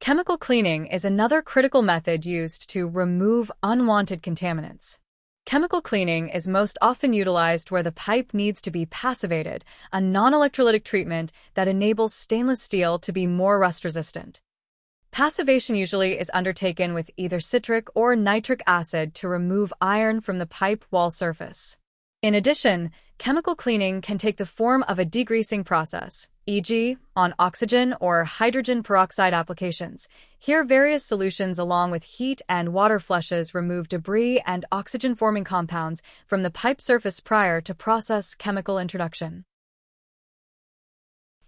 Chemical cleaning is another critical method used to remove unwanted contaminants. Chemical cleaning is most often utilized where the pipe needs to be passivated, a non-electrolytic treatment that enables stainless steel to be more rust-resistant. Passivation usually is undertaken with either citric or nitric acid to remove iron from the pipe wall surface. In addition, chemical cleaning can take the form of a degreasing process, e.g., on oxygen or hydrogen peroxide applications. Here, various solutions along with heat and water flushes remove debris and oxygen-forming compounds from the pipe surface prior to process chemical introduction.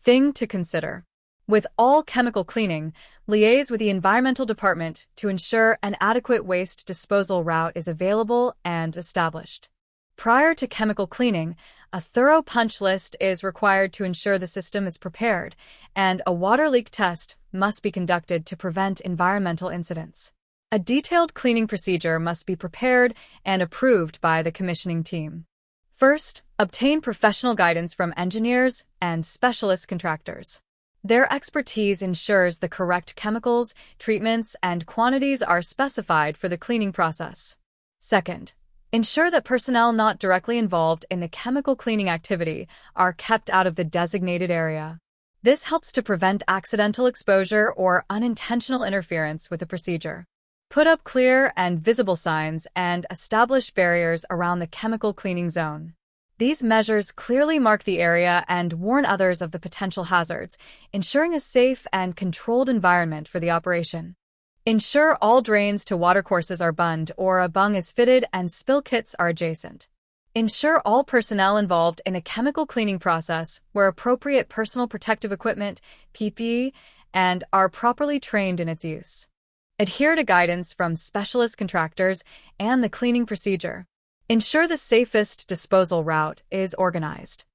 Thing to consider. With all chemical cleaning, liaise with the environmental department to ensure an adequate waste disposal route is available and established. Prior to chemical cleaning, a thorough punch list is required to ensure the system is prepared, and a water leak test must be conducted to prevent environmental incidents. A detailed cleaning procedure must be prepared and approved by the commissioning team. First, obtain professional guidance from engineers and specialist contractors. Their expertise ensures the correct chemicals, treatments, and quantities are specified for the cleaning process. Second, ensure that personnel not directly involved in the chemical cleaning activity are kept out of the designated area. This helps to prevent accidental exposure or unintentional interference with the procedure. Put up clear and visible signs and establish barriers around the chemical cleaning zone. These measures clearly mark the area and warn others of the potential hazards, ensuring a safe and controlled environment for the operation. Ensure all drains to watercourses are bunned or a bung is fitted and spill kits are adjacent. Ensure all personnel involved in a chemical cleaning process wear appropriate personal protective equipment, PPE, and are properly trained in its use. Adhere to guidance from specialist contractors and the cleaning procedure. Ensure the safest disposal route is organized.